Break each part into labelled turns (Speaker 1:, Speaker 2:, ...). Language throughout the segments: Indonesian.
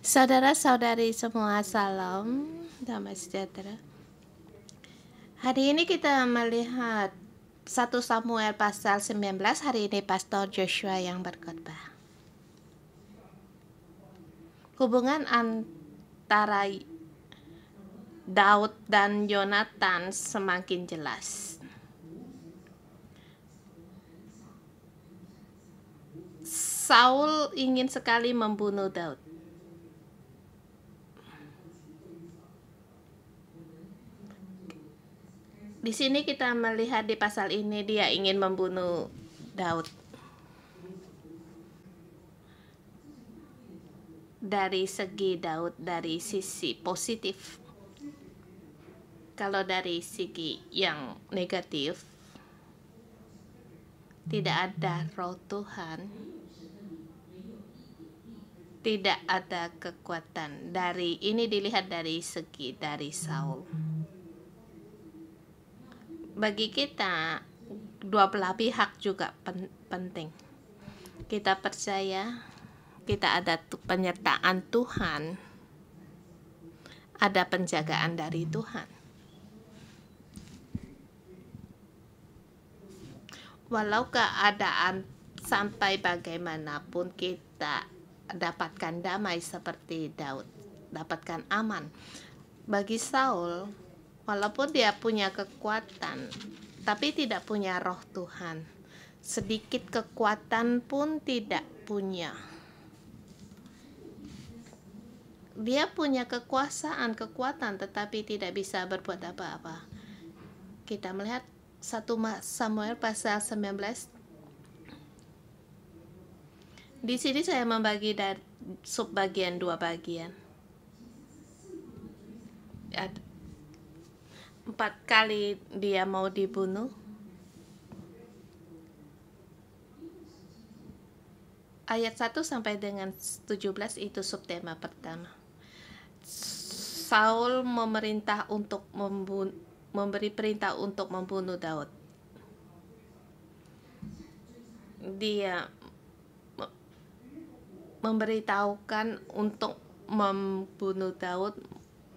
Speaker 1: Saudara-saudari semua, salam damai sejahtera. Hari ini kita melihat 1 Samuel pasal 19. Hari ini Pastor Joshua yang berkhotbah. Hubungan antara Daud dan Yonatan semakin jelas. Saul ingin sekali membunuh Daud. Di sini kita melihat di pasal ini dia ingin membunuh Daud. Dari segi Daud, dari sisi positif. Kalau dari segi yang negatif, tidak ada roh Tuhan, tidak ada kekuatan. Ini dilihat dari segi dari Saul. Bagi kita, dua belah pihak juga penting. Kita percaya kita ada penyertaan Tuhan, ada penjagaan dari Tuhan. Walau keadaan sampai bagaimanapun kita dapatkan damai seperti Daud, dapatkan aman. Bagi Saul, walaupun dia punya kekuatan, tapi tidak punya roh Tuhan. Sedikit kekuatan pun tidak punya. Dia punya kekuasaan, kekuatan, tetapi tidak bisa berbuat apa-apa. Kita melihat 1 Samuel pasal 19. Di sini saya membagi dari subbagian 2 bagian. 4 kali dia mau dibunuh. Ayat 1 sampai dengan 17 itu subtema pertama. Saul memberi perintah untuk membunuh Daud. Dia memberitahukan untuk membunuh Daud,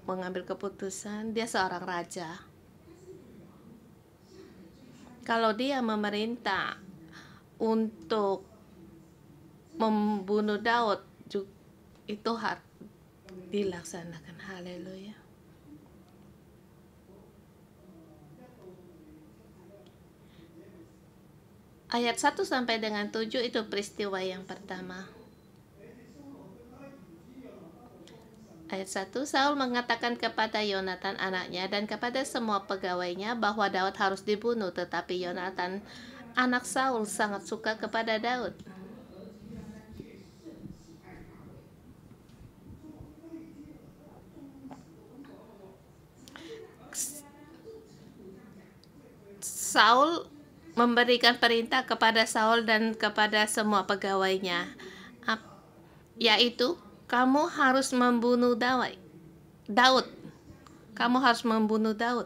Speaker 1: mengambil keputusan. Dia seorang raja. Kalau dia memerintah untuk membunuh Daud, itu harus dilaksanakan. Haleluya. Ayat 1 sampai dengan 7 itu peristiwa yang pertama. Ayat 1, Saul mengatakan kepada Yonatan anaknya dan kepada semua pegawainya bahwa Daud harus dibunuh, tetapi Yonatan anak Saul sangat suka kepada Daud. Saul memberikan perintah kepada Saul dan kepada semua pegawainya, yaitu kamu harus membunuh Daud. Kamu harus membunuh Daud.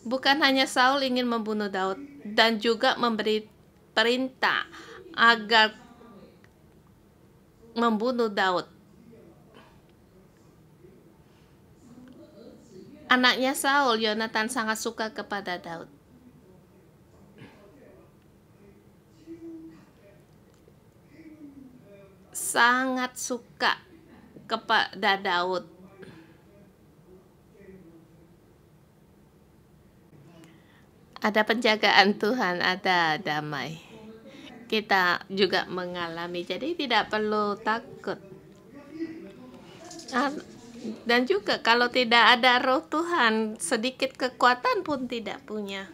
Speaker 1: Bukan hanya Saul ingin membunuh Daud, dan juga memberi perintah agar membunuh Daud. Anaknya Saul, Yonatan, sangat suka kepada Daud. Sangat suka kepada Daud. Ada penjagaan Tuhan, ada damai. Kita juga mengalami, jadi tidak perlu takut. Dan juga kalau tidak ada roh Tuhan, sedikit kekuatan pun tidak punya.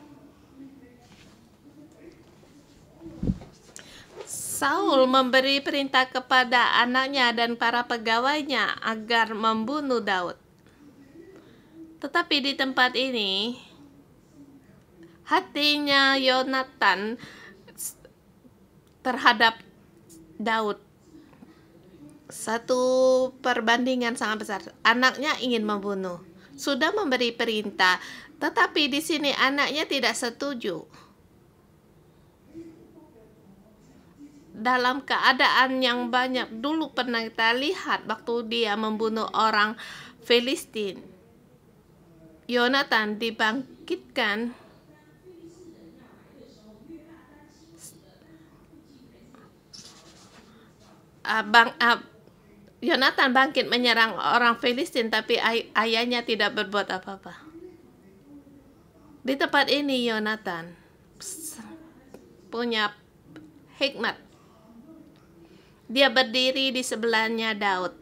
Speaker 1: Saul memberi perintah kepada anaknya dan para pegawainya agar membunuh Daud. Tetapi di tempat ini, hatinya Yonatan terhadap Daud satu perbandingan sangat besar. Anaknya ingin membunuh, sudah memberi perintah, tetapi di sini anaknya tidak setuju. dalam keadaan yang banyak. Dulu pernah kita lihat waktu dia membunuh orang Filistin, Yonatan dibangkitkan. Yonatan bangkit menyerang orang Filistin, tapi ayahnya tidak berbuat apa-apa. Di tempat ini Yonatan punya hikmat. Dia berdiri di sebelahnya Daud.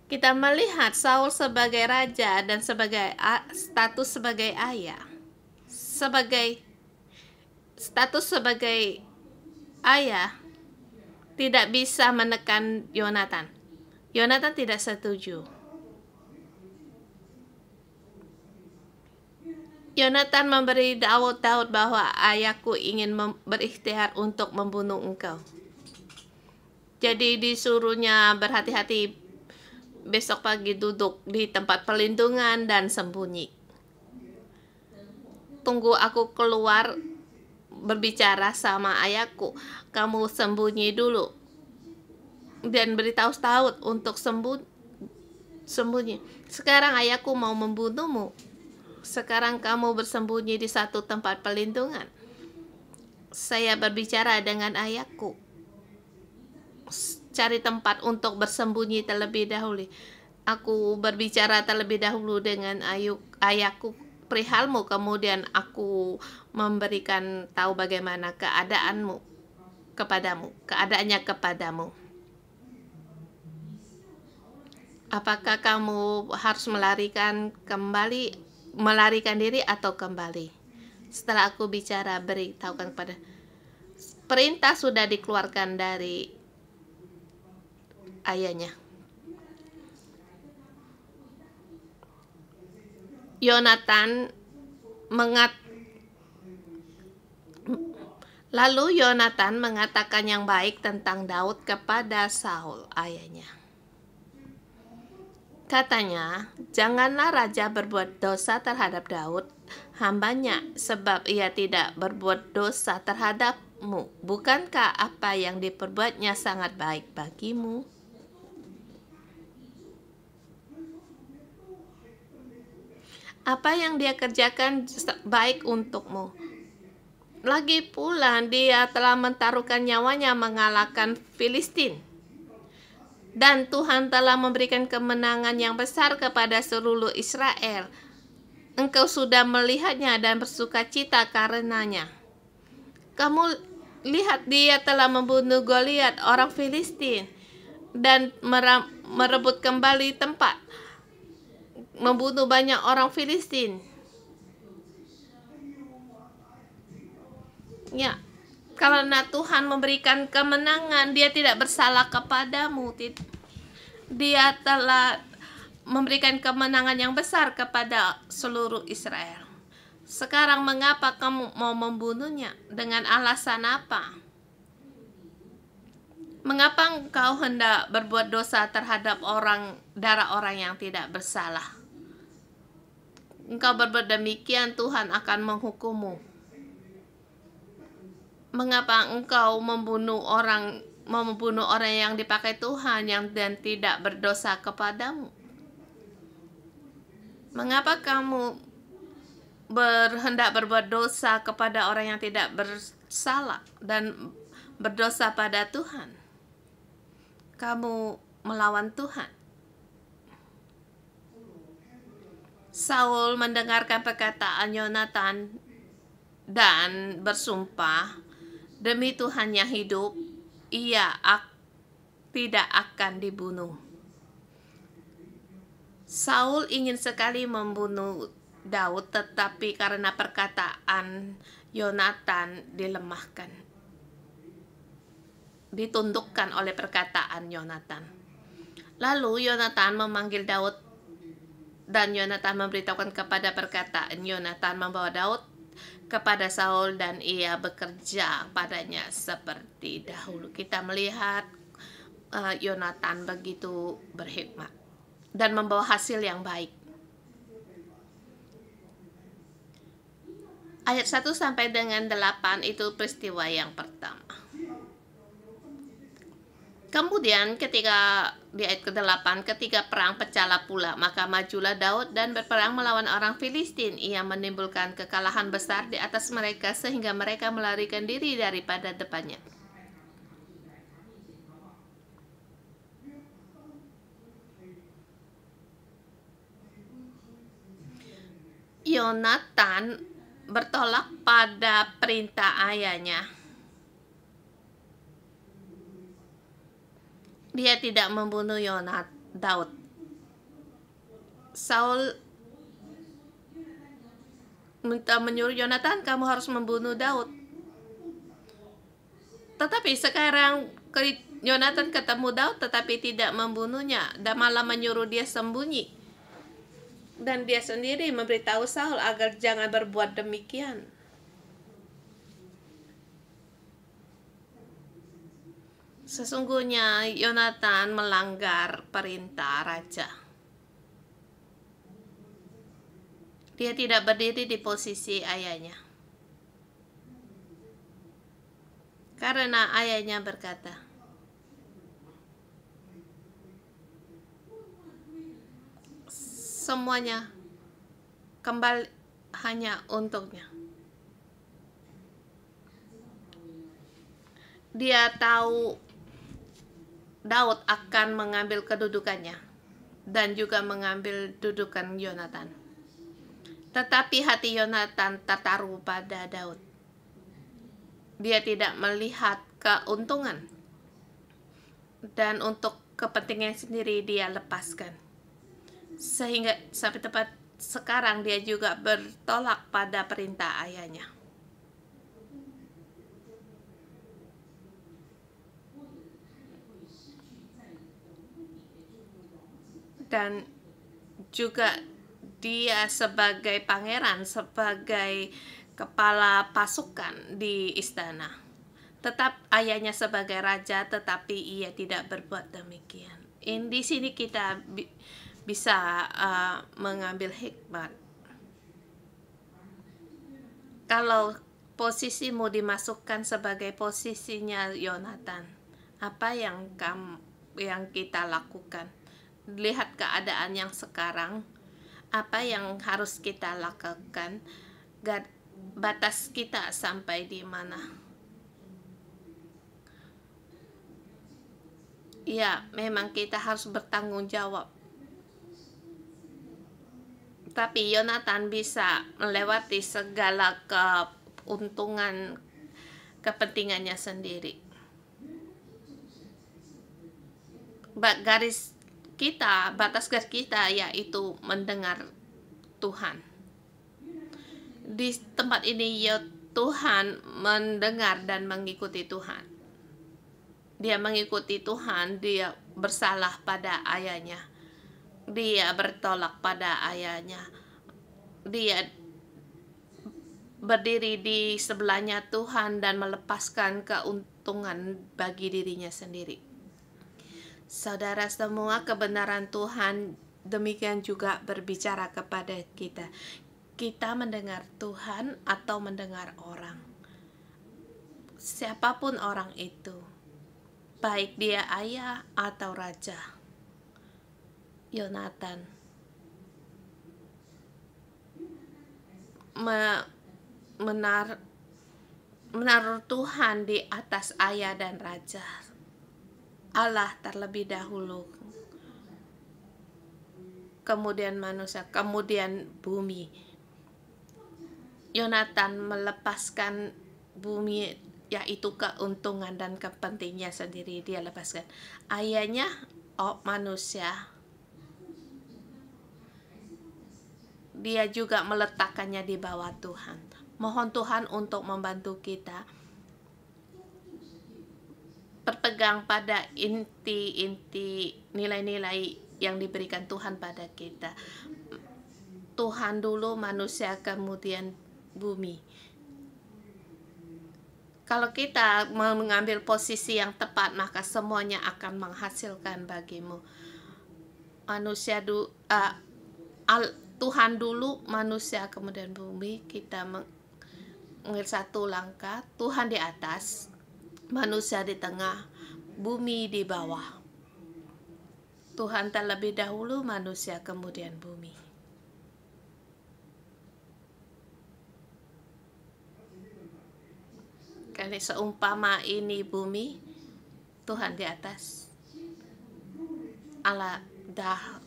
Speaker 1: Kita melihat Saul sebagai raja dan sebagai status sebagai ayah. Status sebagai ayah tidak bisa menekan Yonatan. Yonatan tidak setuju. Yonatan memberi Daud bahwa ayahku ingin berikhtiar untuk membunuh engkau. Jadi disuruhnya berhati-hati, besok pagi duduk di tempat perlindungan dan sembunyi. Tunggu aku keluar berbicara sama ayahku. Kamu sembunyi dulu dan beritahu Daud untuk sembunyi. Sekarang ayahku mau membunuhmu. Sekarang kamu bersembunyi di satu tempat perlindungan. Saya berbicara dengan ayahku. Cari tempat untuk bersembunyi terlebih dahulu. Aku berbicara terlebih dahulu dengan ayahku perihalmu, kemudian aku memberikan tahu bagaimana keadaannya kepadamu. Apakah kamu harus melarikan diri atau kembali? Setelah aku bicara, beritahukan kepada. Perintah sudah dikeluarkan dari ayahnya. Lalu Yonatan mengatakan yang baik tentang Daud kepada Saul, ayahnya. Katanya, janganlah raja berbuat dosa terhadap Daud, hambanya, sebab ia tidak berbuat dosa terhadapmu. Bukankah apa yang diperbuatnya sangat baik bagimu? Apa yang dia kerjakan baik untukmu. Lagi pula dia telah mentaruhkan nyawanya mengalahkan Filistin. Dan Tuhan telah memberikan kemenangan yang besar kepada seluruh Israel. Engkau sudah melihatnya dan bersukacita karenanya. Kamu lihat dia telah membunuh Goliat, orang Filistin, dan merebut kembali tempat. Membunuh banyak orang Filistin. Ya, karena Tuhan memberikan kemenangan, dia tidak bersalah kepadamu. Dia telah memberikan kemenangan yang besar kepada seluruh Israel. Sekarang mengapa kamu mau membunuhnya? Dengan alasan apa? Mengapa engkau hendak berbuat dosa terhadap darah orang yang tidak bersalah? Engkau berbuat demikian, Tuhan akan menghukummu. Mengapa engkau membunuh orang yang dipakai Tuhan dan tidak berdosa kepadamu? Mengapa kamu hendak berbuat dosa kepada orang yang tidak bersalah dan berdosa pada Tuhan? Kamu melawan Tuhan. Saul mendengarkan perkataan Yonatan dan bersumpah, demi Tuhan yang hidup, ia tidak akan dibunuh. Saul ingin sekali membunuh Daud, tetapi karena perkataan Yonatan dilemahkan. Ditundukkan oleh perkataan Yonatan. Lalu Yonatan memanggil Daud, dan Yonatan memberitahukan kepada perkataan Yonatan membawa Daud kepada Saul, dan ia bekerja padanya seperti dahulu. Kita melihat Yonatan begitu berhikmat dan membawa hasil yang baik. Ayat 1 sampai dengan 8 itu peristiwa yang pertama. Kemudian ketika di ayat ke-8, ketika perang pecahlah pula, maka majulah Daud dan berperang melawan orang Filistin. Ia menimbulkan kekalahan besar di atas mereka sehingga mereka melarikan diri daripada depannya. Yonatan bertolak pada perintah ayahnya. Dia tidak membunuh Daud. Saul menyuruh Yonatan, kamu harus membunuh Daud. Tetapi sekarang Yonatan ketemu Daud tetapi tidak membunuhnya, dan malah menyuruh dia sembunyi. Dan dia sendiri memberitahu Saul agar jangan berbuat demikian. Sesungguhnya Yonatan melanggar perintah raja. Dia tidak berdiri di posisi ayahnya. Karena ayahnya berkata, semuanya kembali hanya untuknya. Dia tahu Daud akan mengambil kedudukannya dan juga mengambil dudukan Yonatan. Tetapi hati Yonatan tertaruh pada Daud. Dia tidak melihat keuntungan, dan untuk kepentingan sendiri dia lepaskan. Sehingga sampai tepat sekarang dia juga bertolak pada perintah ayahnya. Dan juga dia sebagai pangeran, sebagai kepala pasukan di istana. Tetap ayahnya sebagai raja, tetapi ia tidak berbuat demikian. Di sini kita bisa mengambil hikmat. Kalau posisimu dimasukkan sebagai posisinya Yonatan, apa yang kita lakukan? Lihat keadaan yang sekarang, apa yang harus kita lakukan, batas kita sampai di mana. Ya, memang kita harus bertanggung jawab. Tapi Yonatan bisa melewati segala keuntungan kepentingannya sendiri. Batas garis kita yaitu mendengar Tuhan. Di tempat ini ya, Tuhan mendengar dan mengikuti Tuhan. Dia mengikuti Tuhan, dia bersalah pada ayahnya. Dia bertolak pada ayahnya. Dia berdiri di sebelahnya Tuhan dan melepaskan keuntungan bagi dirinya sendiri. Saudara semua, kebenaran Tuhan demikian juga berbicara kepada kita. Kita mendengar Tuhan atau mendengar orang. Siapapun orang itu, baik dia ayah atau raja. Yonatan menaruh Tuhan di atas ayah dan raja. Allah terlebih dahulu, kemudian manusia, kemudian bumi. Yonatan melepaskan bumi, yaitu keuntungan dan kepentingannya sendiri, dia lepaskan. Ayahnya manusia, dia juga meletakkannya di bawah Tuhan. Mohon Tuhan untuk membantu kita berpegang pada inti-inti nilai-nilai yang diberikan Tuhan pada kita. Tuhan dulu, manusia, kemudian bumi. Kalau kita mengambil posisi yang tepat, maka semuanya akan menghasilkan bagimu. Tuhan dulu, manusia, kemudian bumi. Kita Satu langkah, Tuhan di atas, manusia di tengah, bumi di bawah. Tuhan terlebih dahulu, manusia kemudian bumi. Kali seumpama ini bumi, Tuhan di atas.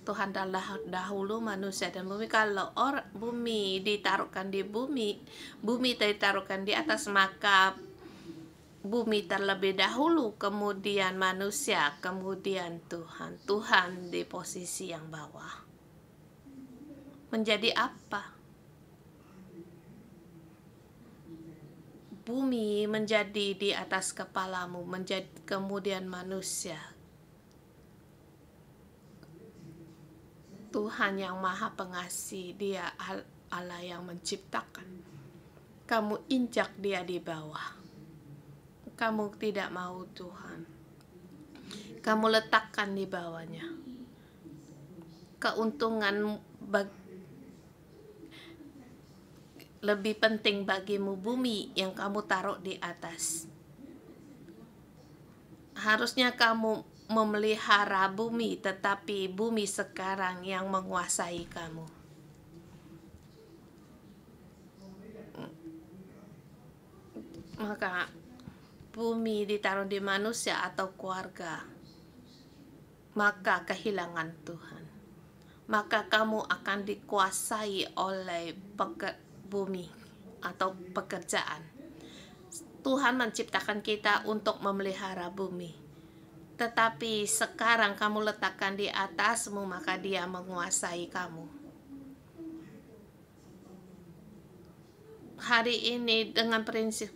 Speaker 1: Tuhan dahulu manusia dan bumi. Kalau bumi ditaruhkan di bumi ditaruhkan di atas, maka bumi terlebih dahulu, kemudian manusia, kemudian Tuhan. Tuhan di posisi yang bawah. Menjadi apa? Bumi menjadi di atas kepalamu, menjadi kemudian manusia. Tuhan yang Maha Pengasih, Dia Allah yang menciptakan. Kamu injak Dia di bawah. Kamu tidak mau Tuhan. Kamu letakkan di bawahnya. Keuntungan lebih penting bagimu bumi yang kamu taruh di atas. Harusnya kamu memelihara bumi, tetapi bumi sekarang yang menguasai kamu. Maka bumi ditaruh di manusia atau keluarga, maka kehilangan Tuhan. Maka kamu akan dikuasai oleh bumi atau pekerjaan. Tuhan menciptakan kita untuk memelihara bumi. Tetapi sekarang kamu letakkan di atasmu, maka Dia menguasai kamu. Hari ini dengan prinsip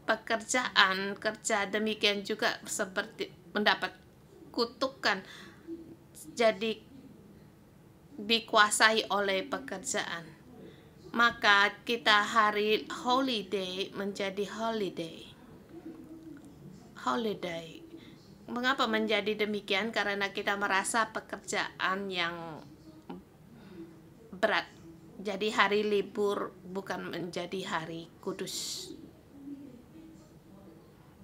Speaker 1: pekerjaan, kerja demikian juga seperti mendapat kutukan, jadi dikuasai oleh pekerjaan. Maka kita hari holiday menjadi holiday. Mengapa menjadi demikian? Karena kita merasa pekerjaan yang berat. Jadi hari libur bukan menjadi hari kudus.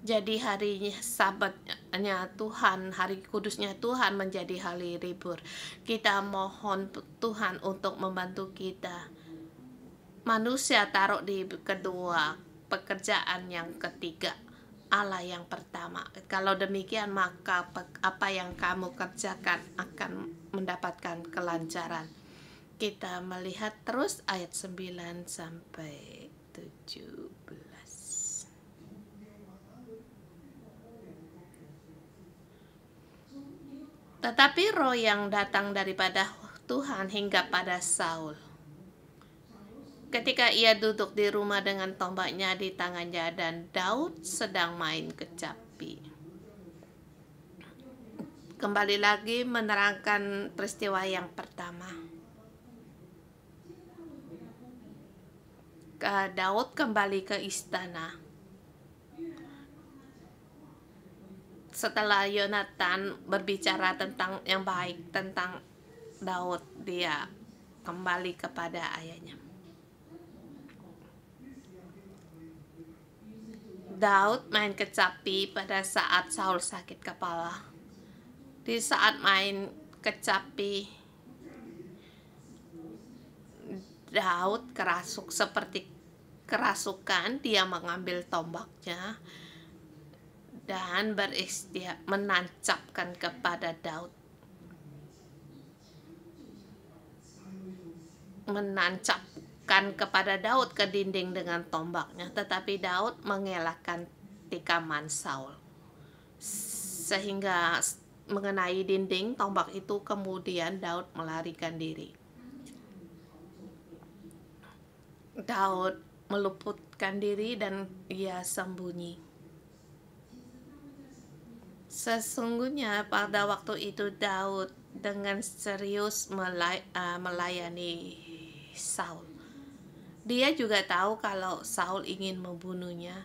Speaker 1: Jadi hari Sabatnya Tuhan, hari kudusnya Tuhan menjadi hari libur. Kita mohon Tuhan untuk membantu kita. Manusia taruh di kedua, pekerjaan yang ketiga, Allah yang pertama. Kalau demikian, maka apa yang kamu kerjakan akan mendapatkan kelancaran. Kita melihat terus ayat 9 sampai 17. Tetapi roh yang datang daripada Tuhan hingga pada Saul. Ketika ia duduk di rumah dengan tombaknya di tangannya dan Daud sedang main kecapi. Kembali lagi menerangkan peristiwa yang pertama. Daud kembali ke istana. Setelah Yonatan berbicara tentang yang baik tentang Daud, dia kembali kepada ayahnya. Daud main kecapi pada saat Saul sakit kepala. Di saat main kecapi, Daud seperti kerasukan. Dia mengambil tombaknya dan beristighfar, menancapkan kepada Daud. Kepada Daud ke dinding dengan tombaknya, tetapi Daud mengelakkan tikaman Saul sehingga mengenai dinding tombak itu, kemudian Daud melarikan diri. Daud meluputkan diri dan ia sembunyi. Sesungguhnya pada waktu itu Daud dengan serius melayani Saul. Dia juga tahu kalau Saul ingin membunuhnya.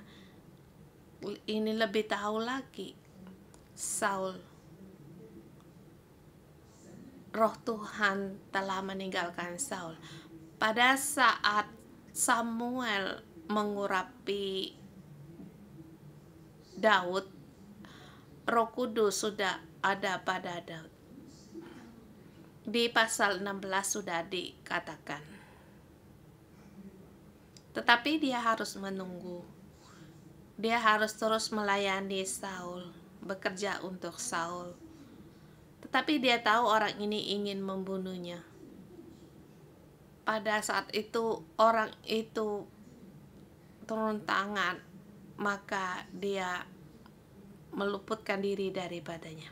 Speaker 1: Ini lebih tahu lagi, Roh Tuhan telah meninggalkan Saul. Pada saat Samuel mengurapi Daud, Roh Kudus sudah ada pada Daud. Di pasal 16 sudah dikatakan. Tetapi dia harus menunggu. Dia harus terus melayani Saul, bekerja untuk Saul. Tetapi dia tahu orang ini ingin membunuhnya. Pada saat itu orang itu turun tangan, maka dia meluputkan diri daripadanya.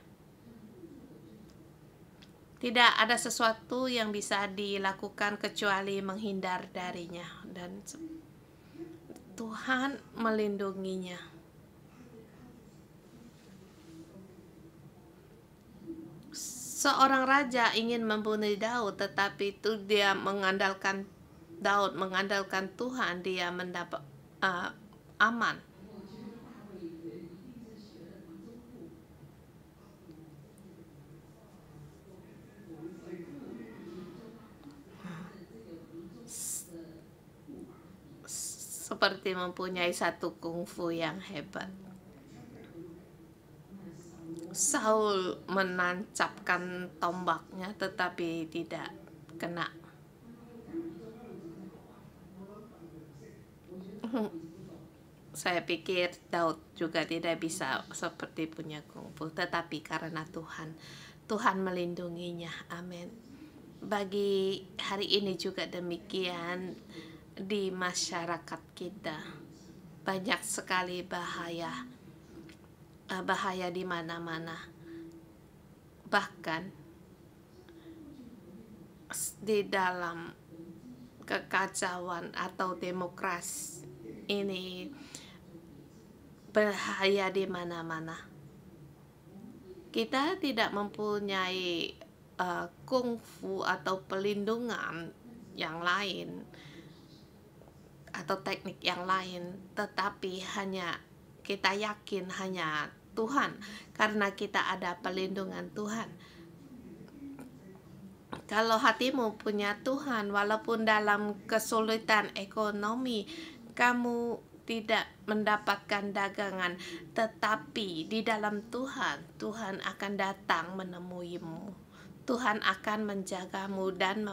Speaker 1: Tidak ada sesuatu yang bisa dilakukan kecuali menghindar darinya, dan Tuhan melindunginya. Seorang raja ingin membunuh Daud, tetapi itu dia mengandalkan Daud, mengandalkan Tuhan, dia mendapat aman. Seperti mempunyai satu kungfu yang hebat. Saul menancapkan tombaknya tetapi tidak kena. Saya pikir Daud juga tidak bisa seperti punya kungfu, tetapi karena Tuhan melindunginya. Amin. Bagi hari ini juga demikian. Di masyarakat kita banyak sekali bahaya di mana-mana. Bahkan di dalam kekacauan atau demokrasi ini bahaya di mana-mana. Kita tidak mempunyai kungfu atau pelindungan yang lain atau teknik yang lain, tetapi hanya kita yakin hanya Tuhan, karena kita ada pelindungan Tuhan. Kalau hatimu punya Tuhan, walaupun dalam kesulitan ekonomi kamu tidak mendapatkan dagangan, tetapi di dalam Tuhan akan datang menemuimu. Tuhan akan menjagamu dan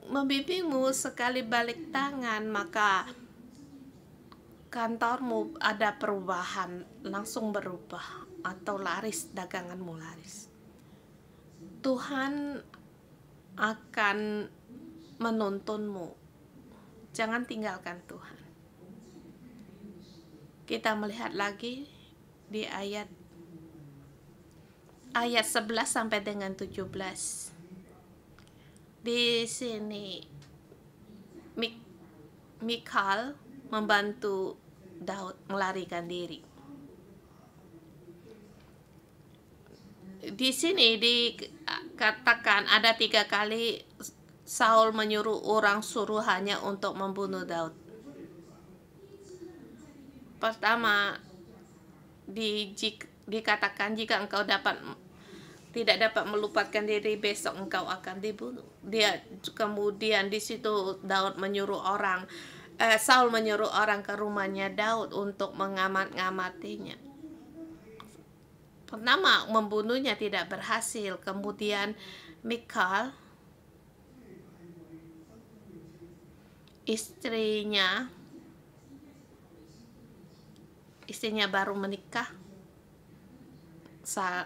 Speaker 1: membimbingmu sekali balik tangan, maka kantormu ada perubahan, langsung berubah, atau laris, daganganmu laris. Tuhan akan menuntunmu. Jangan tinggalkan Tuhan. Kita melihat lagi di ayat 11 sampai dengan 17. Di sini Michal membantu Daud melarikan diri. Di sini dikatakan ada 3 kali Saul menyuruh orang suruhannya untuk membunuh Daud. Pertama, dikatakan jika engkau tidak dapat melupakan diri, besok engkau akan dibunuh. Kemudian di situ Saul menyuruh orang ke rumahnya Daud untuk mengamat-ngamatinya. Pertama, membunuhnya tidak berhasil. Kemudian Michal, istrinya baru menikah.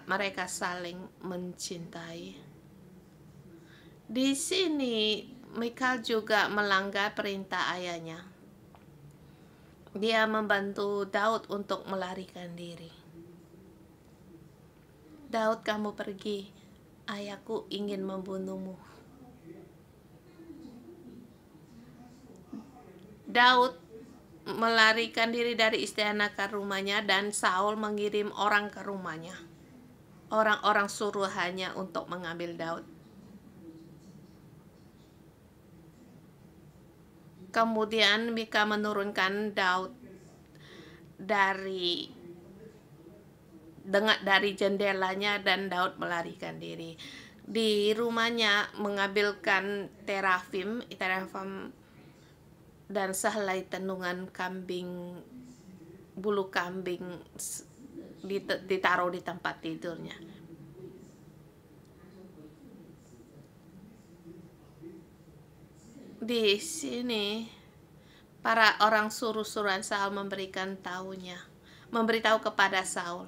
Speaker 1: Mereka saling mencintai. Di sini Michal juga melanggar perintah ayahnya. Dia membantu Daud untuk melarikan diri. Daud, kamu pergi, ayahku ingin membunuhmu. Daud melarikan diri dari istana ke rumahnya, dan Saul mengirim orang ke rumahnya. Orang-orang suruhannya untuk mengambil Daud. Kemudian Mika menurunkan Daud dari jendelanya, dan Daud melarikan diri. Di rumahnya mengambilkan terafim dan sehelai tenungan bulu kambing ditaruh di tempat tidurnya. Di sini para orang suruh-suruhan Saul memberitahu kepada Saul.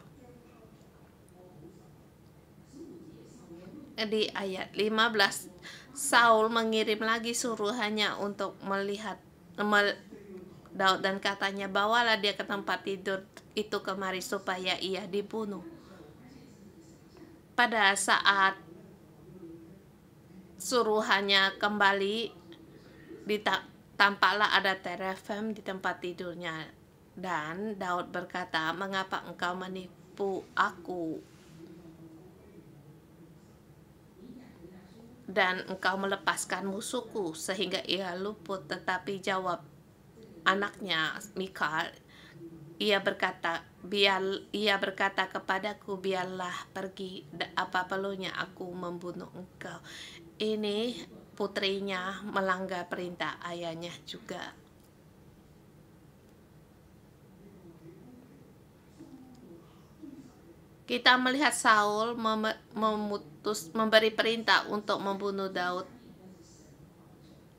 Speaker 1: Di ayat 15, Saul mengirim lagi suruhannya untuk melihat Daud dan katanya, bawalah dia ke tempat tidur itu kemari supaya ia dibunuh. Pada saat suruhannya kembali, tampaklah ada terafim di tempat tidurnya, dan Daud berkata, mengapa engkau menipu aku dan engkau melepaskan musuhku sehingga ia luput? Tetapi jawab anaknya Mikal, ia berkata kepadaku, biarlah pergi, apa perlunya aku membunuh engkau. Ini putrinya melanggar perintah ayahnya juga. Kita melihat Saul memberi perintah untuk membunuh Daud,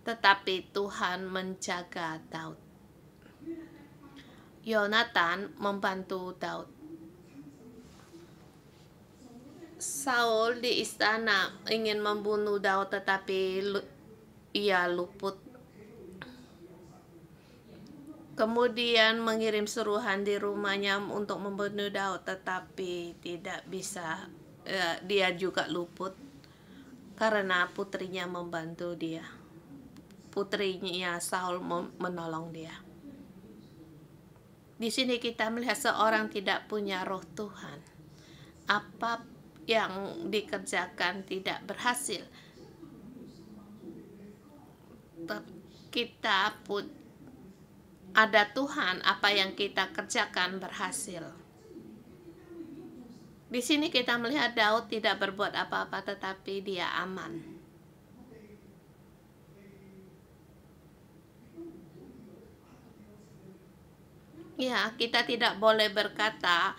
Speaker 1: tetapi Tuhan menjaga Daud. Yonatan membantu Daud. Saul di istana ingin membunuh Daud, tetapi ia luput. Kemudian mengirim suruhan di rumahnya untuk membunuh Daud, tetapi tidak bisa. Dia juga luput karena putrinya membantu dia. Putrinya Saul menolong dia. Di sini kita melihat seorang tidak punya roh Tuhan. Apa yang dikerjakan tidak berhasil. Kita pun ada Tuhan, apa yang kita kerjakan berhasil. Di sini kita melihat Daud tidak berbuat apa-apa, tetapi dia aman. Ya, kita tidak boleh berkata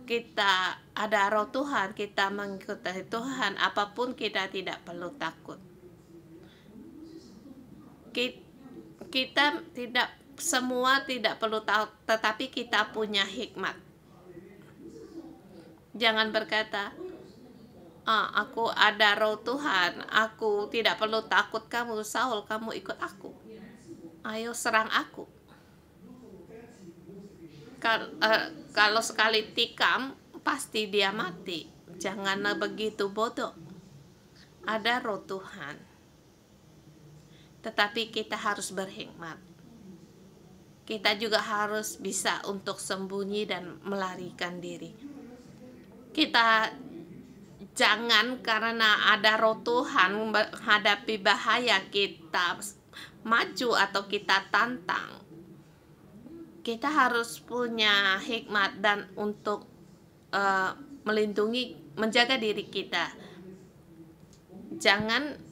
Speaker 1: kita ada roh Tuhan, kita mengikuti Tuhan, apapun kita tidak perlu takut. Kita semua tidak perlu tahu, tetapi kita punya hikmat. Jangan berkata, aku ada roh Tuhan, aku tidak perlu takut kamu, Saul, kamu ikut aku. Ayo serang aku. Kalau sekali tikam, pasti dia mati. Jangan begitu bodoh. Ada roh Tuhan. Tetapi kita harus berhikmat. Kita juga harus bisa untuk sembunyi dan melarikan diri. Kita jangan karena ada roh Tuhan menghadapi bahaya kita maju atau kita tantang. Kita harus punya hikmat dan untuk melindungi, menjaga diri kita. Jangan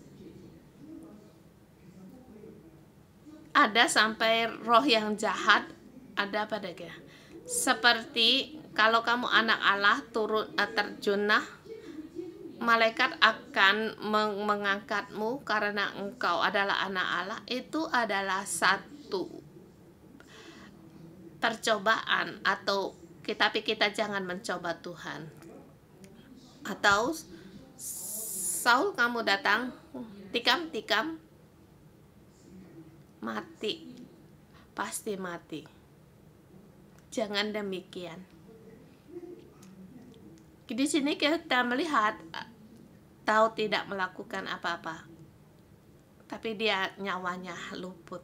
Speaker 1: ada sampai roh yang jahat ada pada kita. Seperti kalau kamu anak Allah terjunah, malaikat akan mengangkatmu karena engkau adalah anak Allah. Itu adalah satu percobaan, tapi kita jangan mencoba Tuhan. Atau Saul, kamu datang tikam mati, pasti mati. Jangan demikian. Di sini kita melihat Daud tidak melakukan apa-apa, tapi dia nyawanya luput.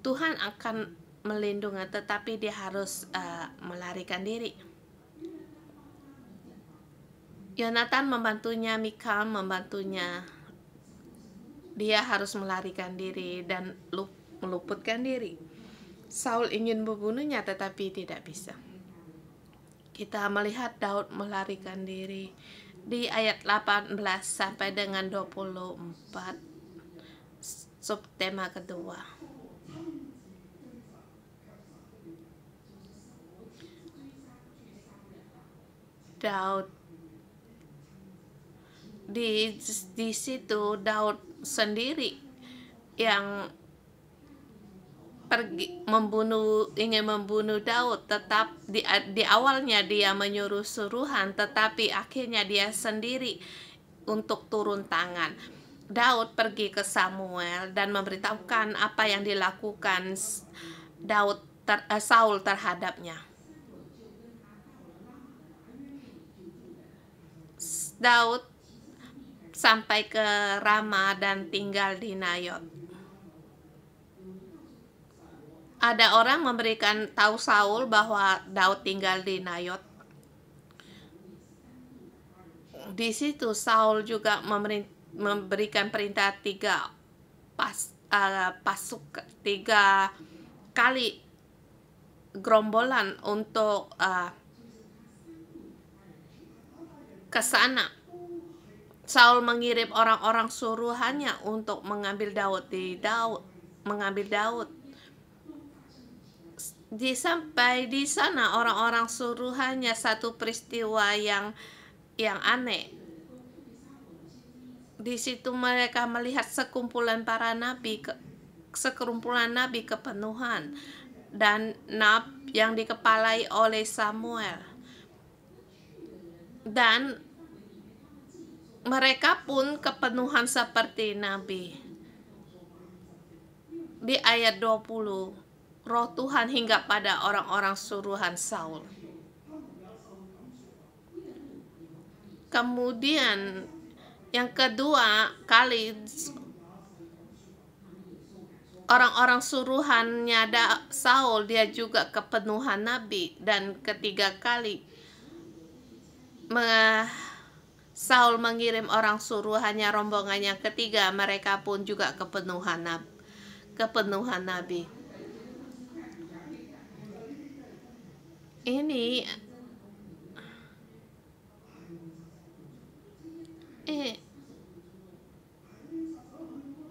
Speaker 1: Tuhan akan melindungi, tetapi dia harus melarikan diri. Yonatan membantunya, Mikal membantunya. Dia harus melarikan diri dan meluputkan diri. Saul ingin membunuhnya, tetapi tidak bisa. Kita melihat Daud melarikan diri di ayat 18 sampai dengan 24, subtema kedua. Daud di situ Daud sendiri yang ingin membunuh Daud, tetap di awalnya dia menyuruh suruhan, tetapi akhirnya dia sendiri untuk turun tangan. Daud pergi ke Samuel dan memberitahukan apa yang dilakukan Saul terhadapnya. Daud sampai ke Rama dan tinggal di Nayot. Ada orang memberikan tahu Saul bahwa Daud tinggal di Nayot. Di situ Saul juga memberikan perintah 3 kali gerombolan untuk ke sana. Saul mengirim orang-orang suruhannya untuk mengambil Daud. Sampai di sana orang-orang suruhannya satu peristiwa yang aneh. Di situ mereka melihat sekumpulan nabi kepenuhan dan yang dikepalai oleh Samuel. Dan mereka pun kepenuhan seperti nabi. Di ayat 20, Roh Tuhan hinggap pada orang-orang suruhan Saul. Kemudian yang kedua kali orang-orang suruhannya Saul, dia juga kepenuhan nabi. Dan ketiga kali Saul mengirim orang suruhannya, rombongan yang ketiga, mereka pun juga kepenuhan nabi. Ini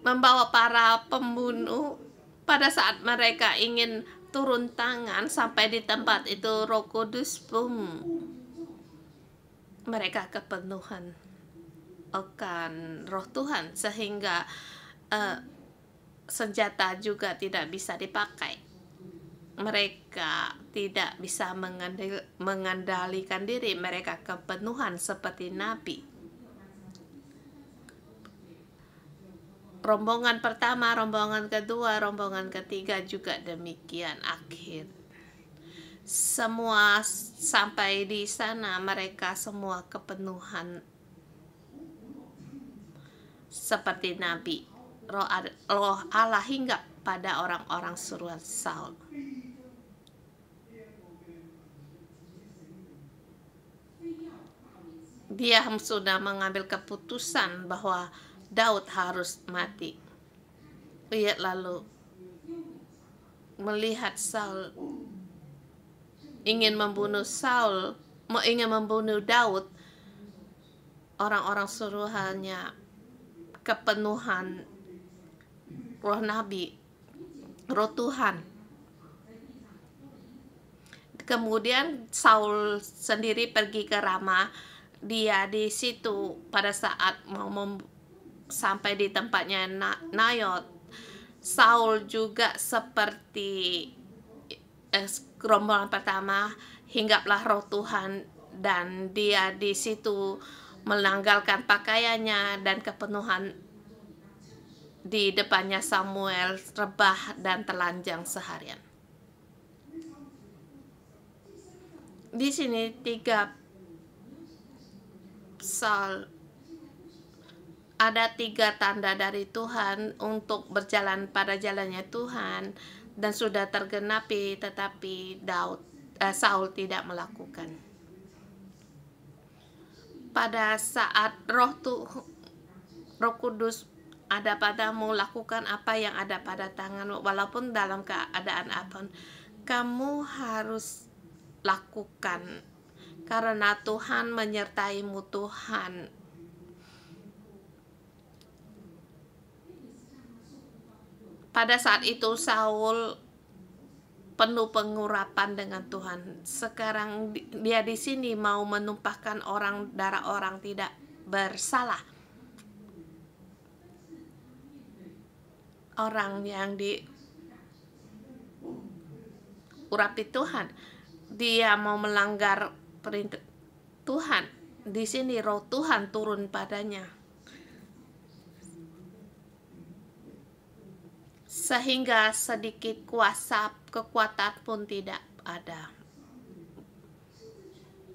Speaker 1: membawa para pembunuh pada saat mereka ingin turun tangan sampai di tempat itu, Roh Kudus mereka kepenuhan akan Roh Tuhan sehingga senjata juga tidak bisa dipakai. Mereka tidak bisa mengendalikan diri, mereka kepenuhan seperti nabi. Rombongan pertama, rombongan kedua, rombongan ketiga juga demikian. Akhir semua sampai di sana, mereka semua kepenuhan seperti nabi. Roh Allah hinggap pada orang-orang suruhan Saul. Dia sudah mengambil keputusan bahwa Daud harus mati. Ia lalu melihat Saul ingin membunuh Daud. Orang-orang suruhannya kepenuhan roh nabi, roh Tuhan. Kemudian Saul sendiri pergi ke Rama. Dia di situ pada saat mau sampai di tempatnya Nayot. Saul juga seperti gerombolan pertama, hinggaplah Roh Tuhan dan dia di situ menanggalkan pakaiannya dan kepenuhan di depannya Samuel, rebah dan telanjang seharian. Di sini ada 3 tanda dari Tuhan untuk berjalan pada jalannya Tuhan dan sudah tergenapi, tetapi Saul tidak melakukan. Pada saat Roh Kudus ada padamu, lakukan apa yang ada pada tanganmu, walaupun dalam keadaan apa kamu harus lakukan, karena Tuhan menyertaimu. Tuhan pada saat itu Saul penuh pengurapan dengan Tuhan. Sekarang dia di sini mau menumpahkan darah orang tidak bersalah. Orang yang diurapi Tuhan, dia mau melanggar perintah Tuhan. Di sini roh Tuhan turun padanya, sehingga sedikit kekuatan pun tidak ada.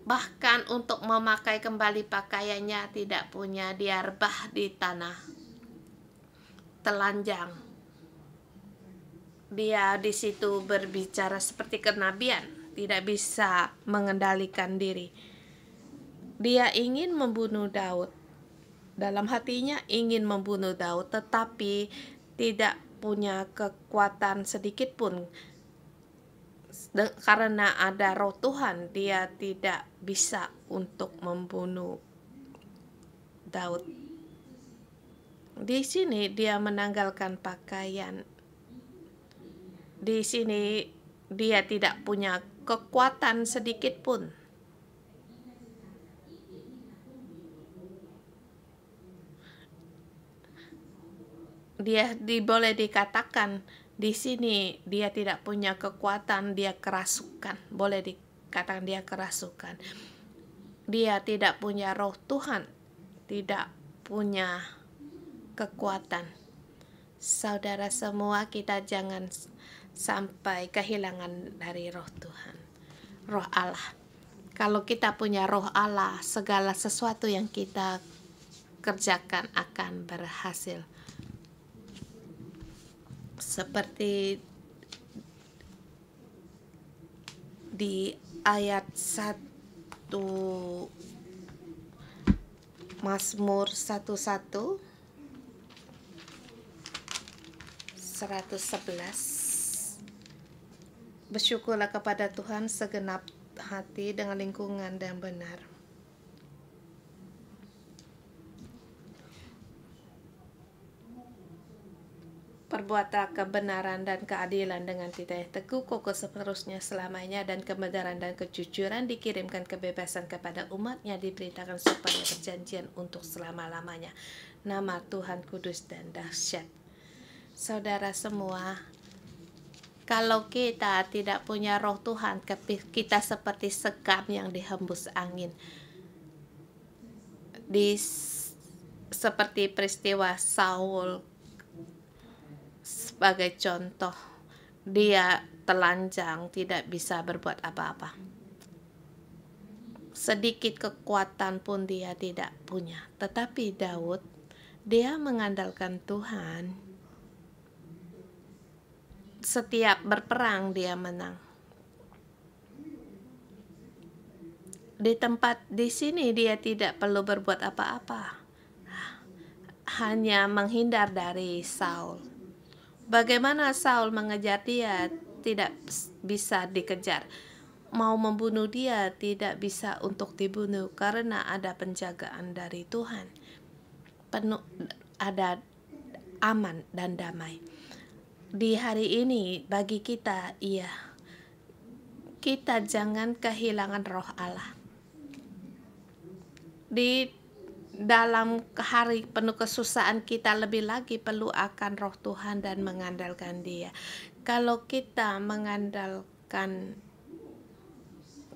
Speaker 1: Bahkan untuk memakai kembali pakaiannya tidak punya, dia rebah di tanah, telanjang. Dia di situ berbicara seperti kenabian, tidak bisa mengendalikan diri. Dia ingin membunuh Daud. Dalam hatinya ingin membunuh Daud, tetapi tidak punya kekuatan sedikit pun. Karena ada roh Tuhan, dia tidak bisa untuk membunuh Daud. Di sini dia menanggalkan pakaian. Di sini dia tidak punya kekuatan sedikit pun. Dia boleh dikatakan di sini dia tidak punya kekuatan, dia kerasukan. Boleh dikatakan dia kerasukan. Dia tidak punya roh Tuhan, tidak punya kekuatan. Saudara semua, kita jangan sampai kehilangan dari roh Tuhan, roh Allah. Kalau kita punya roh Allah, segala sesuatu yang kita kerjakan akan berhasil. Seperti di ayat 1 Mazmur 111 bersyukurlah kepada Tuhan segenap hati dengan lingkungan dan benar. Perbuatlah kebenaran dan keadilan dengan tidak teguh kokoh seterusnya selamanya, dan kebenaran dan kejujuran dikirimkan kebebasan kepada umatnya, diberitakan supaya perjanjian untuk selama-lamanya. Nama Tuhan kudus dan dahsyat. Saudara semua, kalau kita tidak punya roh Tuhan, kita seperti sekam yang dihembus angin. Seperti peristiwa Saul sebagai contoh, dia telanjang, tidak bisa berbuat apa-apa. Sedikit kekuatan pun dia tidak punya. Tetapi Daud, dia mengandalkan Tuhan. Setiap berperang dia menang. Di sini dia tidak perlu berbuat apa-apa, hanya menghindar dari Saul. Bagaimana Saul mengejar dia? Tidak bisa dikejar. Mau membunuh dia tidak bisa untuk dibunuh, karena ada penjagaan dari Tuhan. Ada aman dan damai. Di hari ini bagi kita, kita jangan kehilangan roh Allah. Di dalam hari penuh kesusahan, kita lebih lagi perlu akan roh Tuhan dan mengandalkan Dia. Kalau kita mengandalkan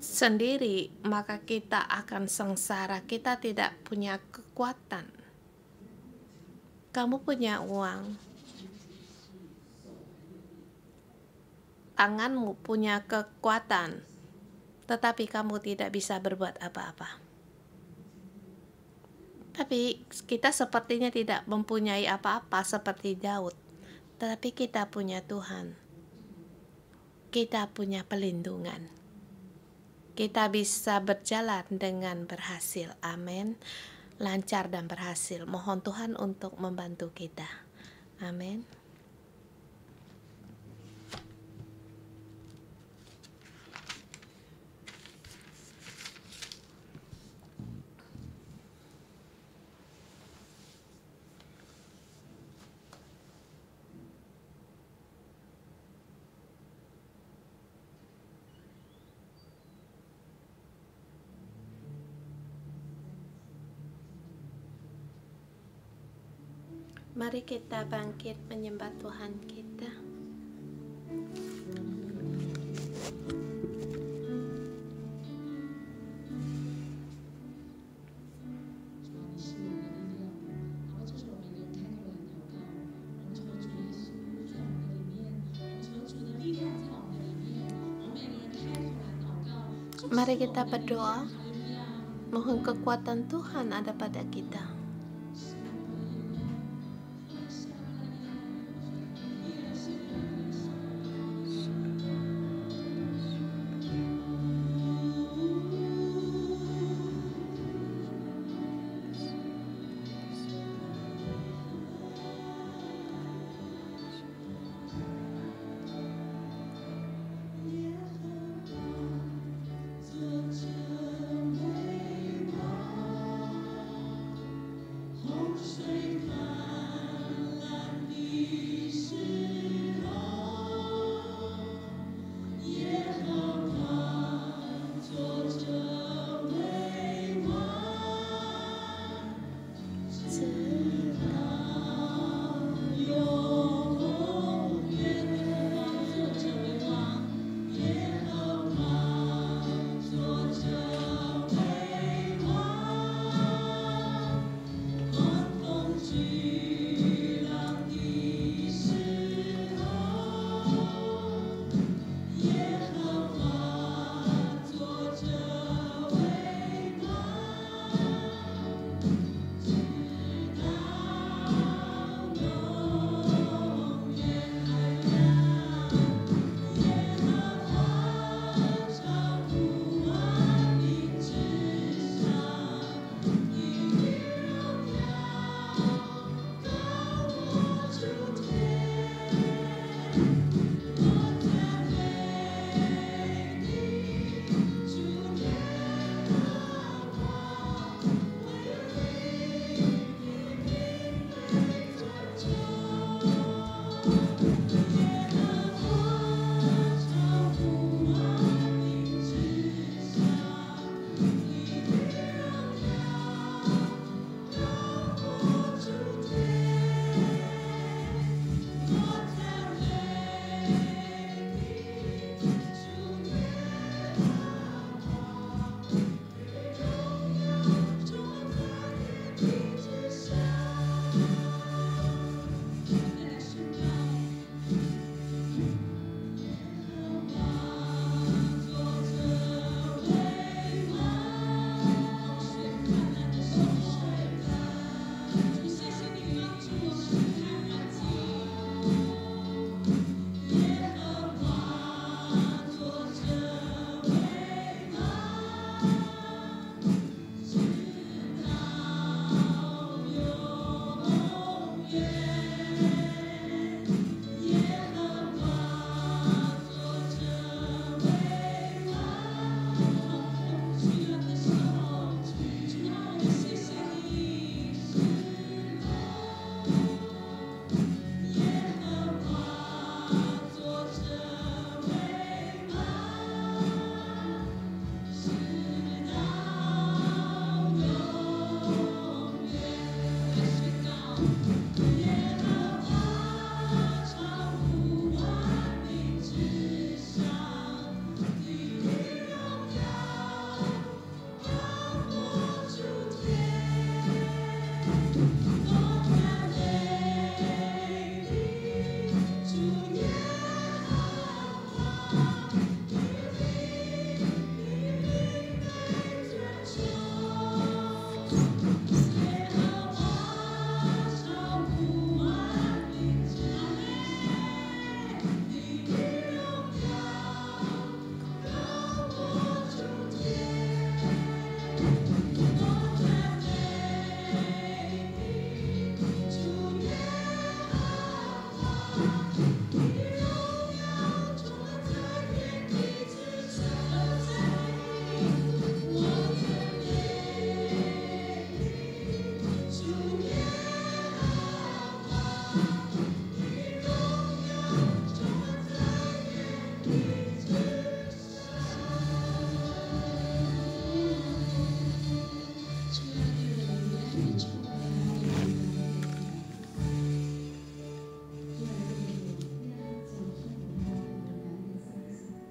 Speaker 1: sendiri, maka kita akan sengsara. Kita tidak punya kekuatan. Kamu punya uang, tanganmu punya kekuatan, tetapi kamu tidak bisa berbuat apa-apa. Tapi kita sepertinya tidak mempunyai apa-apa seperti Daud. Tetapi kita punya Tuhan. Kita punya pelindungan. Kita bisa berjalan dengan berhasil. Amin. Lancar dan berhasil. Mohon Tuhan untuk membantu kita. Amin. Mari kita bangkit menyembah Tuhan kita. Mari kita berdoa, mohon kekuatan Tuhan ada pada kita.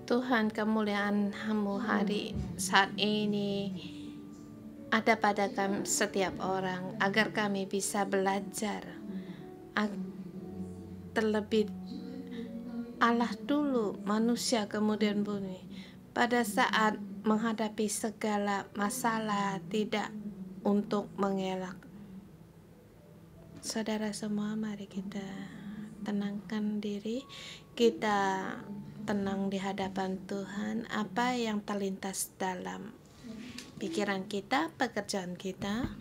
Speaker 1: Tuhan, kemuliaan-Mu hari saat ini ada pada kami setiap orang, agar kami bisa belajar terlebih Allah dulu, manusia kemudian bumi. Pada saat menghadapi segala masalah, tidak untuk mengelak. Saudara semua, mari kita tenangkan diri, kita tenang di hadapan Tuhan. Apa yang terlintas dalam pikiran kita, pekerjaan kita,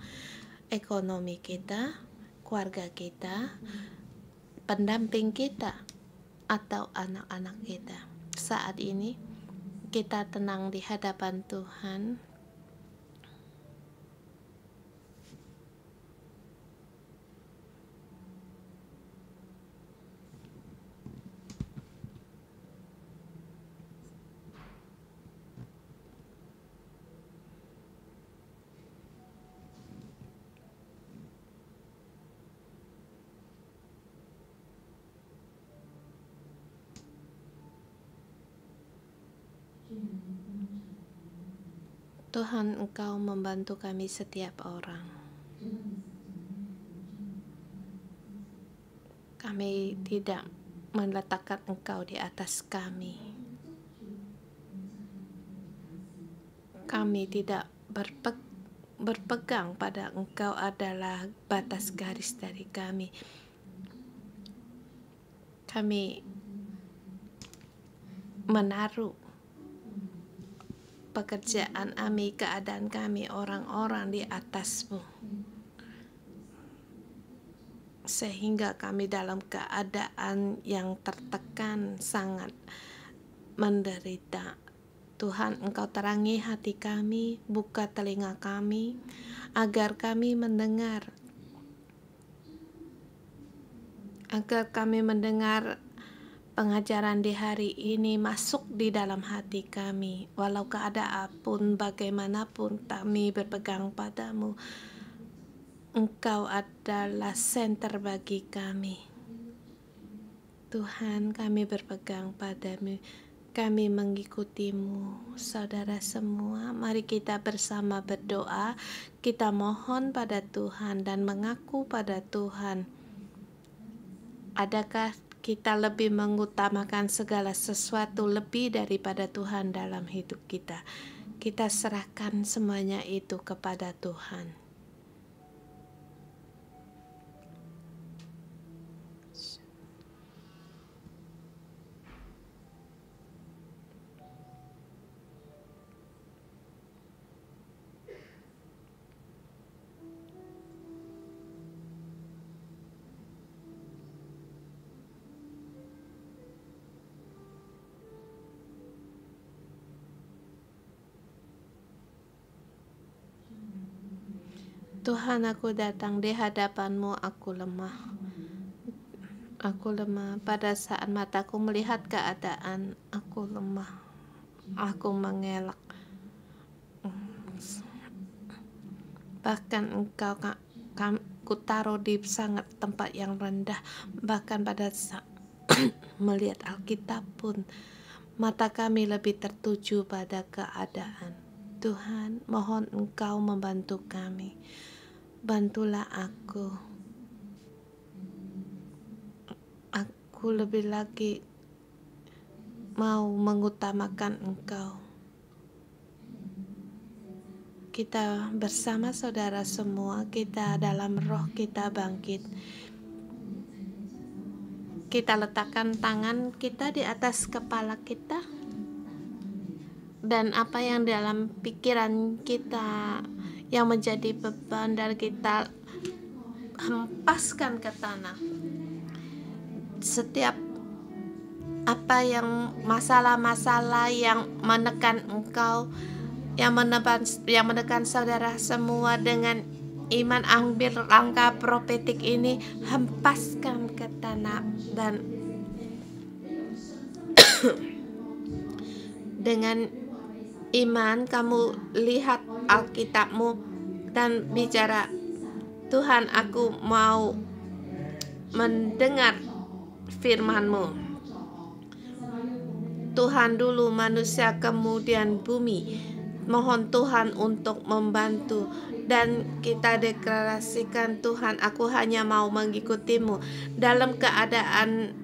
Speaker 1: ekonomi kita, keluarga kita, pendamping kita, atau anak-anak kita. Saat ini kita tenang di hadapan Tuhan. Tuhan, Engkau membantu kami setiap orang. Kami tidak meletakkan Engkau di atas kami. Kami tidak berpegang pada Engkau adalah batas garis dari kami. Kami menaruh pekerjaan kami, keadaan kami, orang-orang di atas-Mu, sehingga kami dalam keadaan yang tertekan, sangat menderita. Tuhan, Engkau terangi hati kami, buka telinga kami, agar kami mendengar, pengajaran di hari ini masuk di dalam hati kami. Walau keadaan pun bagaimanapun, kami berpegang padamu. Engkau adalah senter bagi kami. Tuhan, kami berpegang padamu. Kami mengikutimu. Saudara semua, mari kita bersama berdoa. Kita mohon pada Tuhan dan mengaku pada Tuhan. Adakah kita lebih mengutamakan segala sesuatu lebih daripada Tuhan dalam hidup kita? Kita serahkan semuanya itu kepada Tuhan. Tuhan, aku datang di hadapan-Mu, aku lemah. Aku lemah pada saat mataku melihat keadaan, aku lemah. Aku mengelak. Bahkan Engkau ku taruh di sangat tempat yang rendah. Bahkan pada saat melihat Alkitab pun, mata kami lebih tertuju pada keadaan. Tuhan, mohon Engkau membantu kami. Bantulah aku. Aku lebih lagi mau mengutamakan Engkau. Kita bersama saudara semua, kita dalam roh kita bangkit. Kita letakkan tangan kita di atas kepala kita. Dan apa yang dalam pikiran kita yang menjadi beban, dan kita hempaskan ke tanah. Setiap apa yang masalah-masalah yang menekan engkau, yang menekan saudara semua, dengan iman ambil langkah profetik ini, hempaskan ke tanah. Dan dengan iman kamu lihat Alkitab-Mu dan bicara, Tuhan, aku mau mendengar firman-Mu. Tuhan dulu, manusia kemudian bumi. Mohon Tuhan untuk membantu. Dan kita deklarasikan, Tuhan, aku hanya mau mengikutimu. Dalam keadaan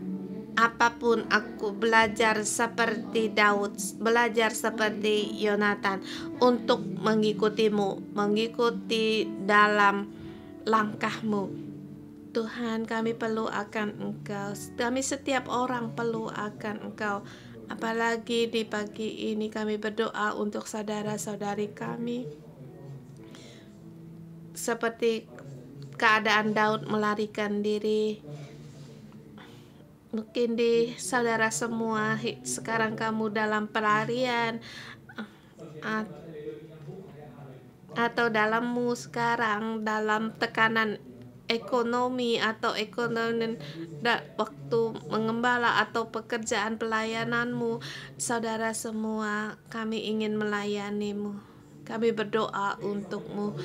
Speaker 1: apapun aku belajar seperti Daud, belajar seperti Yonatan untuk mengikutimu, mengikuti dalam langkahmu. Tuhan, kami perlu akan Engkau. Kami setiap orang perlu akan Engkau. Apalagi di pagi ini kami berdoa untuk saudara-saudari kami. Seperti keadaan Daud melarikan diri. Mungkin di saudara semua sekarang kamu dalam pelarian, atau dalammu sekarang dalam tekanan ekonomi atau ekonomi waktu mengembala atau pekerjaan pelayananmu. Saudara semua, kami ingin melayanimu. Kami berdoa untukmu.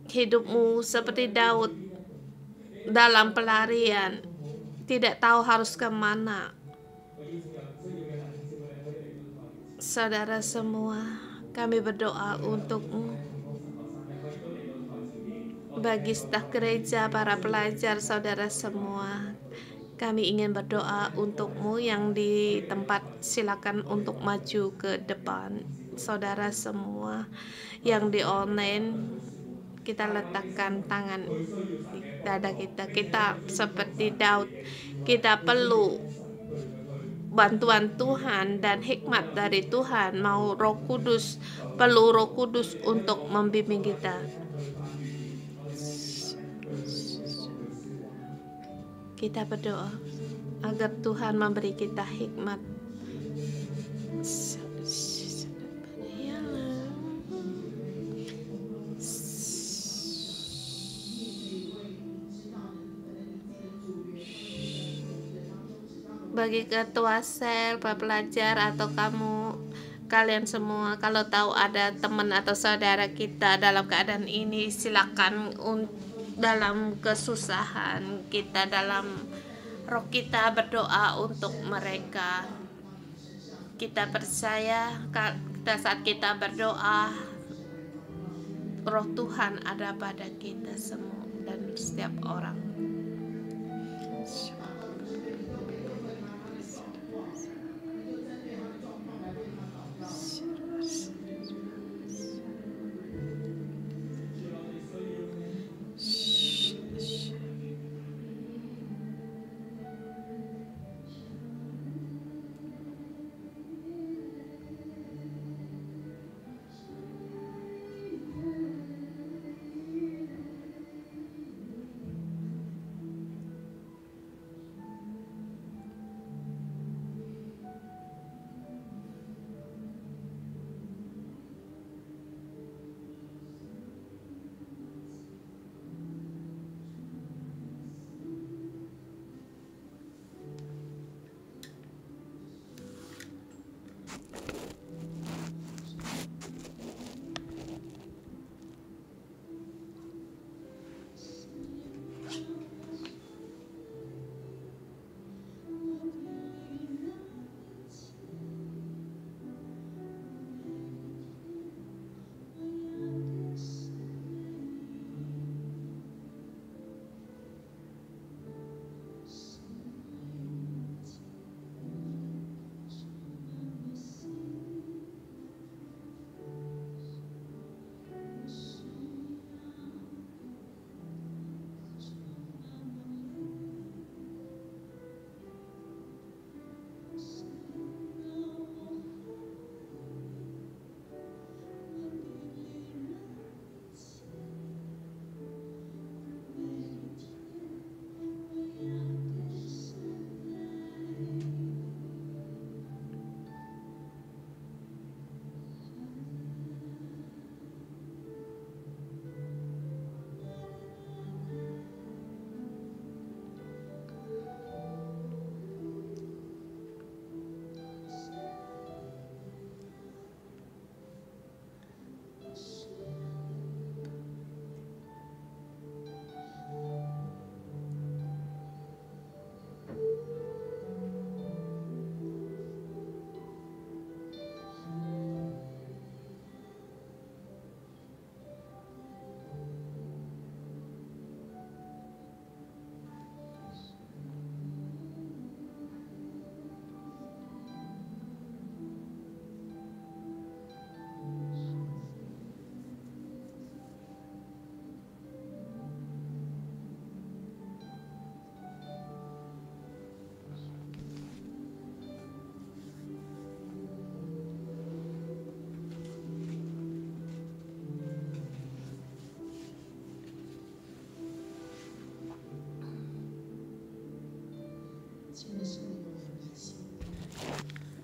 Speaker 1: Hidupmu seperti Daud dalam pelarian, tidak tahu harus kemana. Saudara semua, kami berdoa untukmu. Bagi staf gereja, para pelajar, saudara semua, kami ingin berdoa untukmu. Yang di tempat silakan untuk maju ke depan. Saudara semua yang di online, kita letakkan tangan di dada kita. Kita seperti Daud, kita perlu bantuan Tuhan dan hikmat dari Tuhan. Mau Roh Kudus, perlu Roh Kudus untuk membimbing kita. Kita berdoa agar Tuhan memberi kita hikmat. Bagi ketua sel, para pelajar, atau kalian semua, kalau tahu ada teman atau saudara kita dalam keadaan ini, silakan dalam kesusahan kita, dalam roh kita berdoa untuk mereka. Kita percaya saat kita berdoa, roh Tuhan ada pada kita semua dan setiap orang.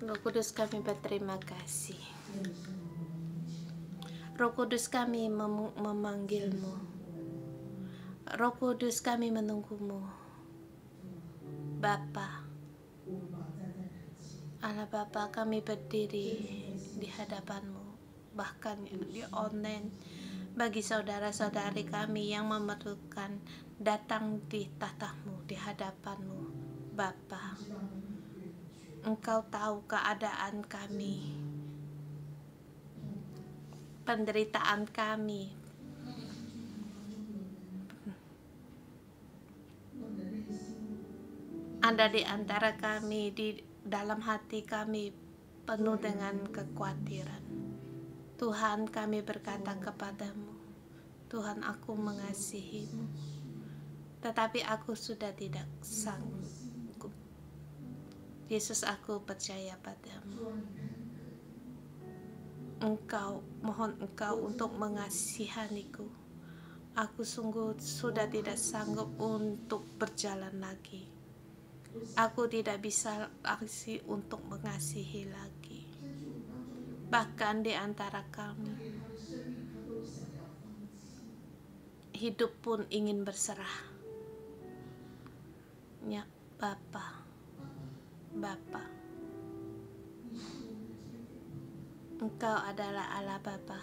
Speaker 1: Roh Kudus, kami berterima kasih. Roh Kudus, kami memanggilmu. Roh Kudus, kami menunggumu. Bapa, Allah Bapa, kami berdiri di hadapanmu, bahkan di online, bagi saudara-saudari kami yang memerlukan datang di tahtamu, di hadapanmu. Bapa, Engkau tahu keadaan kami, penderitaan kami, ada di antara kami, di dalam hati kami penuh dengan kekhawatiran. Tuhan, kami berkata kepadamu, Tuhan, aku mengasihimu, tetapi aku sudah tidak sanggup. Yesus, aku percaya padamu. Mohon Engkau untuk mengasihaniku. Aku sungguh sudah tidak sanggup untuk berjalan lagi. Aku tidak bisa lagi untuk mengasihi lagi. Bahkan di antara kami, hidup pun ingin berserah. Ya, Bapa, Engkau adalah Allah Bapa.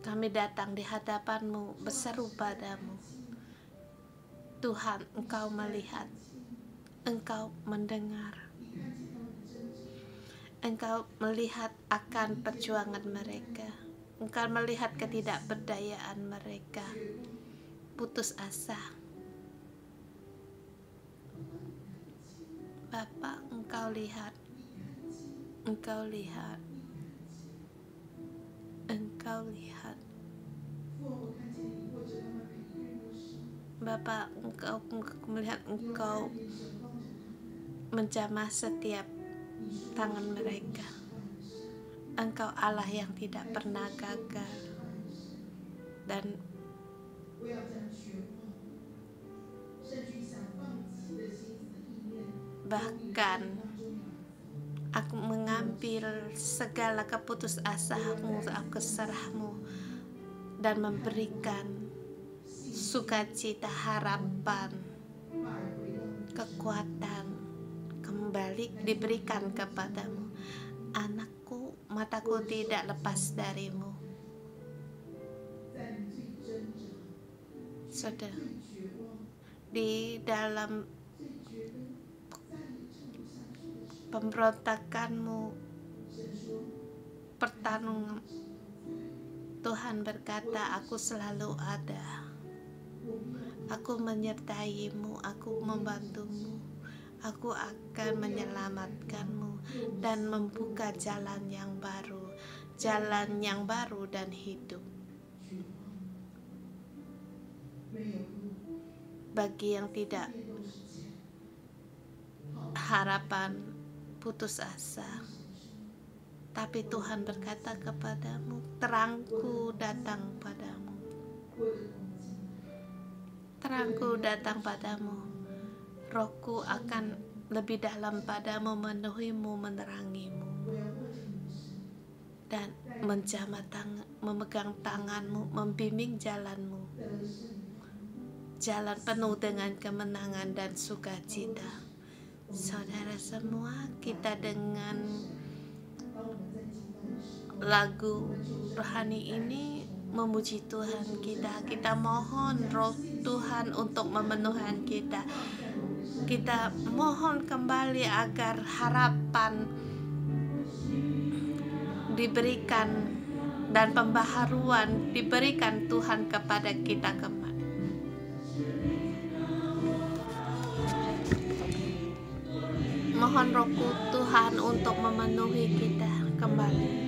Speaker 1: Kami datang di hadapanmu berseru padamu. Tuhan, Engkau melihat, Engkau mendengar, Engkau melihat akan perjuangan mereka. Engkau melihat ketidakberdayaan mereka, putus asa. Bapa, Engkau lihat, Engkau lihat, Engkau lihat. Bapa, Engkau melihat, Engkau menjamah setiap tangan mereka. Engkau Allah yang tidak pernah gagal, dan bahkan aku mengambil segala keputusasaanmu, aku serahmu, dan memberikan sukacita, harapan, kekuatan kembali diberikan kepadamu. Anakku, mataku tidak lepas darimu. Saudara, di dalam pemberontakanmu, pertarungan, Tuhan berkata, aku selalu ada. Aku menyertaimu, aku membantumu, aku akan menyelamatkanmu dan membuka jalan yang baru dan hidup. Bagi yang tidak harapan, putus asa, tapi Tuhan berkata kepadamu, terangku datang padamu. Terangku datang padamu. Rohku akan lebih dalam padamu, memenuhimu, menerangimu, dan menjamah tangan, memegang tanganmu, membimbing jalanmu, jalan penuh dengan kemenangan dan sukacita. Saudara semua, kita dengan lagu rohani ini memuji Tuhan kita mohon roh Tuhan untuk memenuhi kita. Kita mohon kembali agar harapan diberikan dan pembaharuan diberikan Tuhan kepada kita kembali. Mohon roh Tuhan untuk memenuhi kita kembali.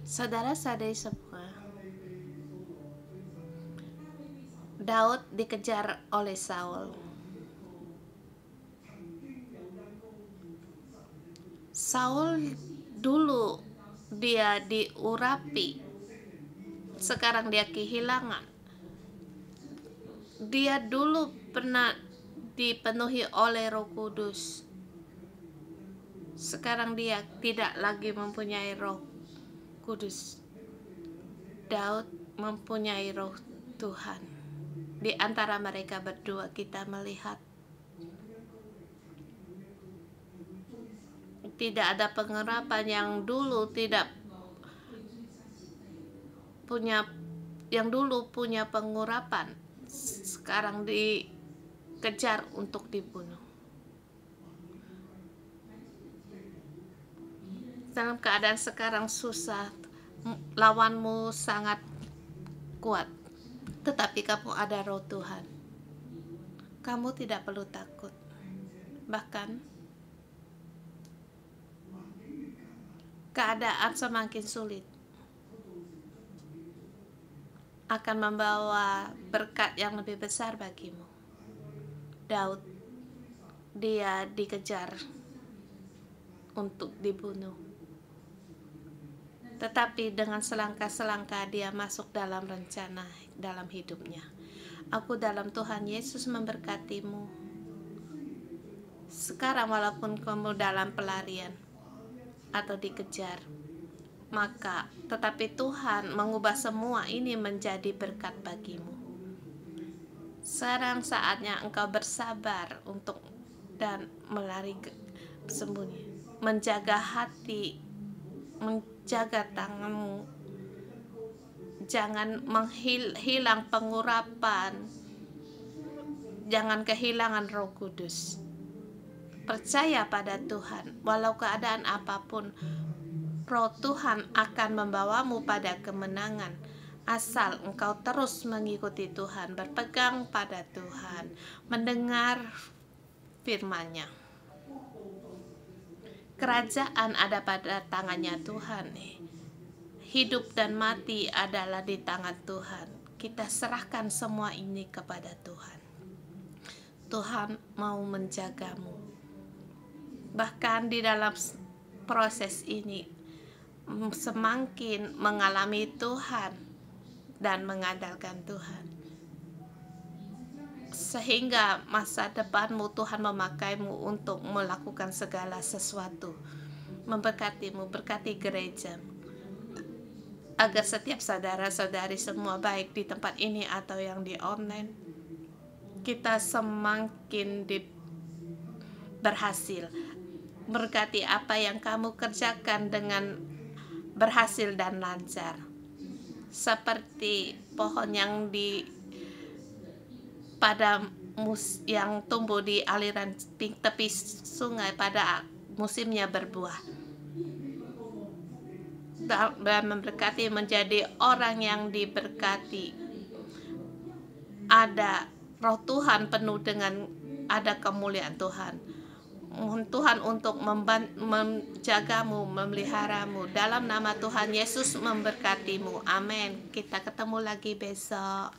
Speaker 1: Saudara-saudari semua, Daud dikejar oleh Saul. Saul dulu dia diurapi, sekarang dia kehilangan. Dia dulu pernah dipenuhi oleh Roh Kudus, sekarang dia tidak lagi mempunyai Roh Kudus. Daud mempunyai Roh Tuhan. Di antara mereka berdua kita melihat tidak ada pengurapan yang dulu punya pengurapan, sekarang dikejar untuk dibunuh. Dalam keadaan sekarang susah, lawanmu sangat kuat, tetapi kamu ada Roh Tuhan. Kamu tidak perlu takut. Bahkan keadaan semakin sulit akan membawa berkat yang lebih besar bagimu. Daud, dia dikejar untuk dibunuh, tetapi dengan selangkah-selangkah dia masuk dalam rencana dalam hidupnya. Aku dalam Tuhan Yesus memberkatimu. Sekarang walaupun kamu dalam pelarian atau dikejar, tetapi Tuhan mengubah semua ini menjadi berkat bagimu. Sekarang saatnya engkau bersabar dan melari sembunyi, menjaga hati, menjaga tanganmu, jangan hilang pengurapan, jangan kehilangan Roh Kudus. Percaya pada Tuhan, walau keadaan apapun, Roh Tuhan akan membawamu pada kemenangan, asal engkau terus mengikuti Tuhan, berpegang pada Tuhan, mendengar firman-Nya. Kerajaan ada pada tangannya Tuhan. Hidup dan mati adalah di tangan Tuhan. Kita serahkan semua ini kepada Tuhan. Tuhan mau menjagamu. Bahkan di dalam proses ini, semakin mengalami Tuhan dan mengandalkan Tuhan, sehingga masa depanmu Tuhan memakaimu untuk melakukan segala sesuatu. Memberkatimu, berkati gereja, agar setiap saudara-saudari semua, baik di tempat ini atau yang di online, kita semakin berhasil. Berkati apa yang kamu kerjakan dengan berhasil dan lancar, seperti pohon yang yang tumbuh di aliran tepi sungai pada musimnya berbuah, dan memberkati menjadi orang yang diberkati. Ada Roh Tuhan penuh dengan ada kemuliaan Tuhan. Mohon Tuhan untuk menjagamu, memeliharamu. Dalam nama Tuhan Yesus memberkatimu. Amin. Kita ketemu lagi besok.